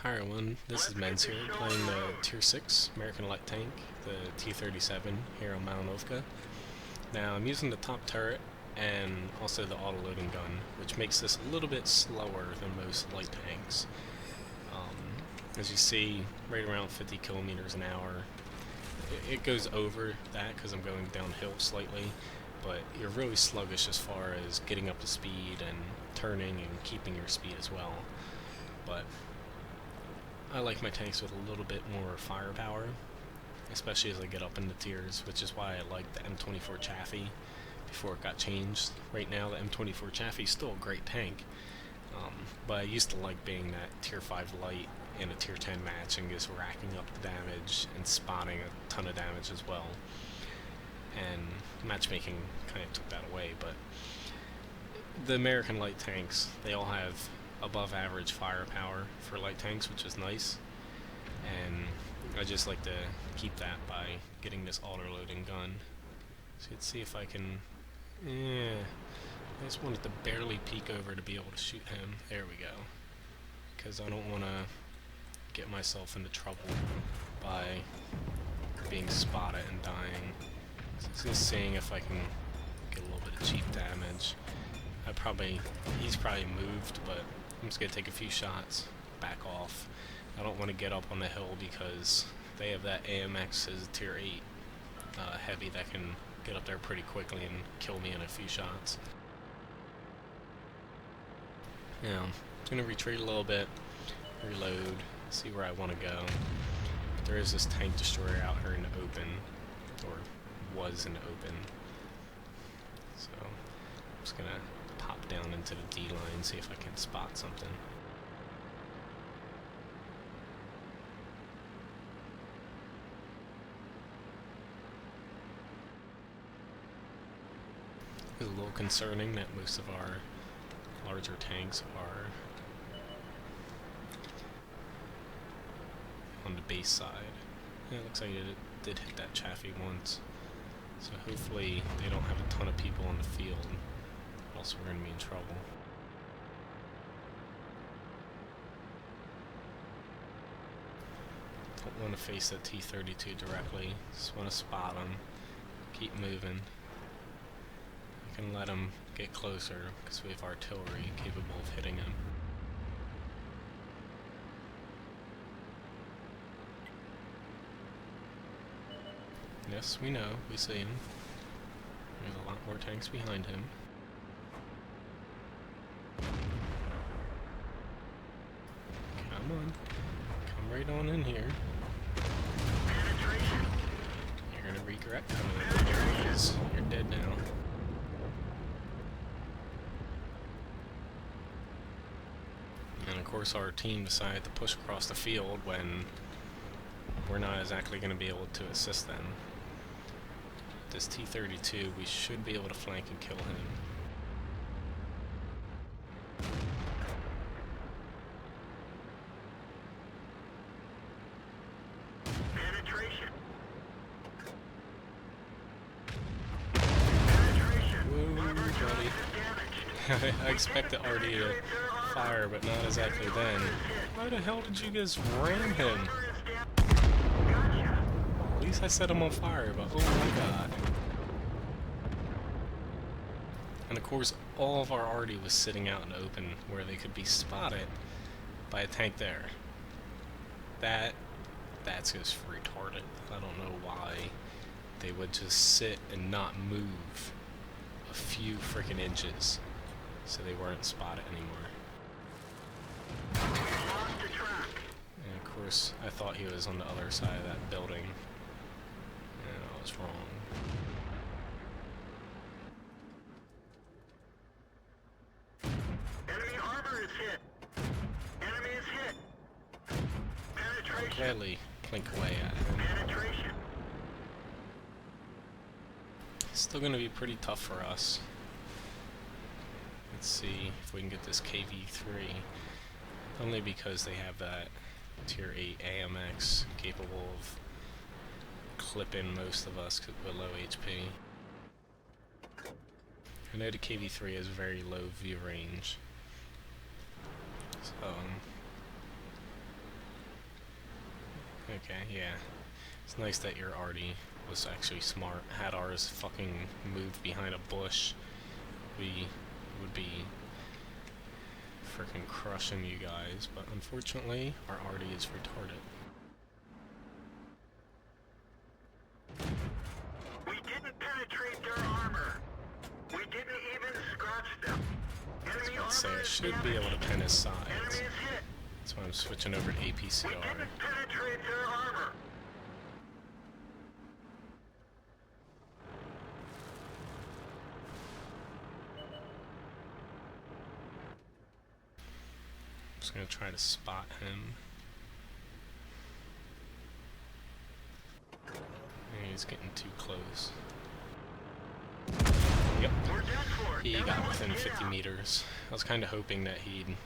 Hi everyone, this is Men's here, playing the Tier 6 American Light Tank, the T37 here on Malinovka. Now I'm using the top turret and also the auto-loading gun, which makes this a little bit slower than most light tanks. As you see, right around 50 kilometers an hour. It goes over that because I'm going downhill slightly, but you're really sluggish as far as getting up to speed and turning and keeping your speed as well. But I like my tanks with a little bit more firepower, especially as I get up in the tiers, which is why I like the M24 Chaffee before it got changed. Right now the M24 Chaffee is still a great tank, but I used to like being that tier 5 light in a tier 10 match and just racking up the damage and spotting a ton of damage as well. And matchmaking kind of took that away, but the American light tanks, they all have above average firepower for light tanks, which is nice, and I just like to keep that by getting this auto-loading gun. So let's see if I can, I just wanted to barely peek over to be able to shoot him. There we go, because I don't want to get myself into trouble by being spotted and dying. So just seeing if I can get a little bit of cheap damage. He's probably moved, but I'm just going to take a few shots, back off. I don't want to get up on the hill because they have that AMX as a tier 8 heavy that can get up there pretty quickly and kill me in a few shots. Now, I'm going to retreat a little bit, reload, see where I want to go. There is this tank destroyer out here in the open, or was in the open. So, I'm just going to pop down into the D line, see if I can spot something. It's a little concerning that most of our larger tanks are on the base side. Yeah, it looks like it did hit that Chaffee once, so hopefully they don't have a ton of people on the field. Else we're going to be in trouble. Don't want to face that T-32 directly, just want to spot him, keep moving. I can let him get closer because we have artillery capable of hitting him. Yes, we know, we see him. There's a lot more tanks behind him. Come on. Come right on in here. You're gonna regret coming in. There he is. You're dead now. And of course our team decided to push across the field when we're not exactly going to be able to assist them. This T-32, we should be able to flank and kill him. I expected already to fire, but not exactly then. Why the hell did you just ram him? At least I set him on fire, but oh my god. And of course, all of our arty was sitting out in the open where they could be spotted by a tank there. That's just retarded. I don't know why they would just sit and not move a few freaking inches so they weren't spotted anymore. And of course, I thought he was on the other side of that building, and I was wrong. Enemy armor is hit. Enemy is hit. Penetration. Gladly clink away at him. Penetration. It's still going to be pretty tough for us. Let's see if we can get this KV-3. Only because they have that tier 8 AMX capable of clipping most of us with low HP. I know the KV-3 has very low view range, so Okay, yeah. It's nice that your arty was actually smart. Had ours fucking moved behind a bush, we would be freaking crushing you guys, but unfortunately, our arty is retarded. We didn't penetrate their armor. We didn't even scratch them. Enemy Let's say armor I is should be able to damaged. pin his Enemy sides. is hit. That's why I'm switching over to We APCR. didn't penetrate their armor. Just gonna try to spot him. He's getting too close. Yep. We're done for. He got Everyone within get 50 out. meters. I was kind of hoping that he'd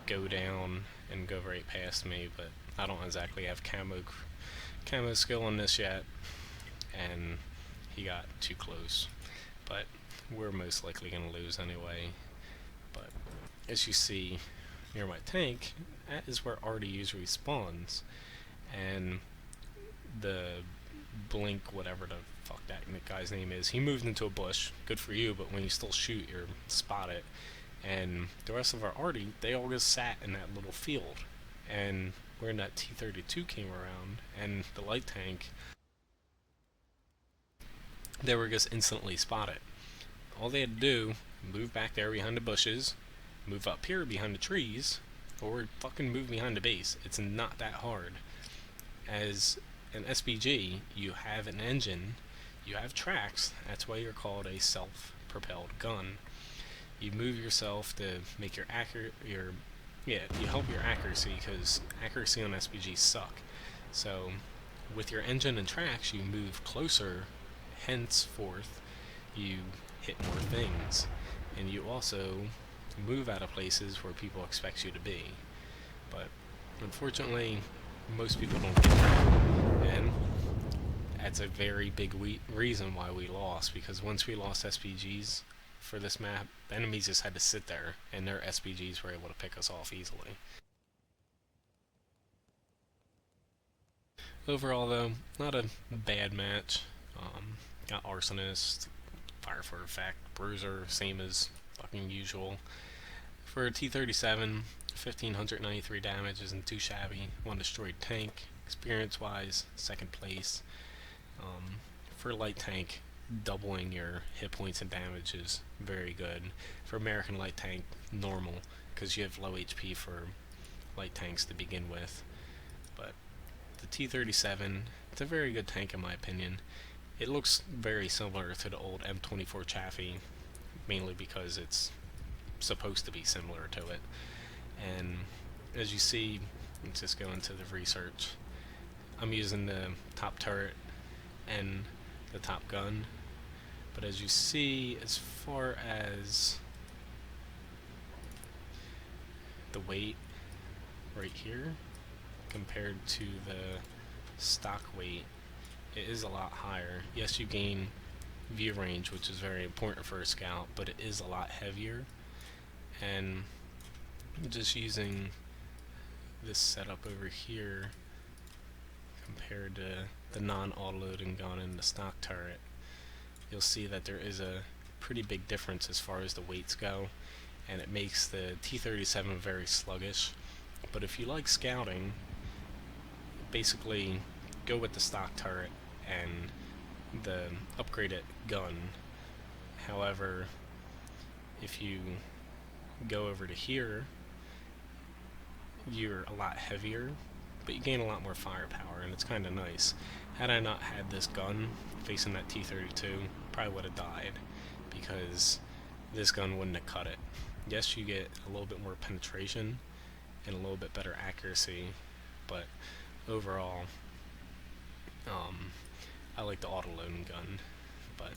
go down and go right past me, but I don't exactly have camo skill on this yet, and he got too close. But we're most likely going to lose anyway. But as you see near my tank, that is where arty usually spawns, and the Blink, whatever the fuck that guy's name is, he moved into a bush. Good for you, but when you still shoot, you're spotted. And the rest of our arty, they all just sat in that little field. And when that T-32 came around, and the light tank, they were just instantly spotted. All they had to do, move back there behind the bushes, move up here behind the trees, or fucking move behind the base. It's not that hard. As an SPG, you have an engine, you have tracks, that's why you're called a self-propelled gun. You move yourself to make your you help your accuracy, because accuracy on SPGs suck. So with your engine and tracks, you move closer, henceforth you hit more things, and you also move out of places where people expect you to be. But unfortunately, most people don't get that, and that's a very big reason why we lost, because once we lost SPGs for this map, the enemies just had to sit there, and their SPGs were able to pick us off easily. Overall though, not a bad match. Got Arsonist, Fire for Effect, Bruiser, same as fucking usual. For a T37, 1593 damage isn't too shabby. One destroyed tank. Experience wise, second place. For light tank, doubling your hit points and damage is very good. For American light tank, normal, because you have low HP for light tanks to begin with. But the T37, it's a very good tank in my opinion. It looks very similar to the old M24 Chaffee, mainly because it's supposed to be similar to it. And as you see, let's just go into the research. I'm using the top turret and the top gun, but as you see, as far as the weight right here compared to the stock weight, it is a lot higher. Yes, you gain view range, which is very important for a scout, but it is a lot heavier. And just using this setup over here compared to the non-autoloading gun and the stock turret, you'll see that there is a pretty big difference as far as the weights go, and it makes the T37 very sluggish. But if you like scouting, basically go with the stock turret and the upgraded gun. However, if you go over to here, you're a lot heavier, but you gain a lot more firepower, and it's kind of nice. Had I not had this gun facing that T-32, probably would have died, because this gun wouldn't have cut it. Yes, you get a little bit more penetration and a little bit better accuracy, but overall, I like the auto-loading gun. But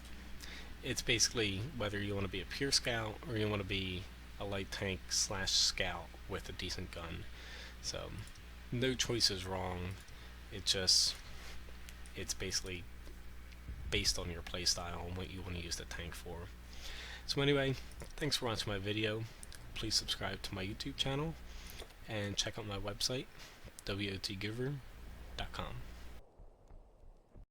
it's basically whether you want to be a pure scout or you want to be a light tank / scout with a decent gun. So no choice is wrong. It's basically based on your playstyle and what you want to use the tank for. So anyway, thanks for watching my video. Please subscribe to my YouTube channel and check out my website, WOTGiver. T37.com.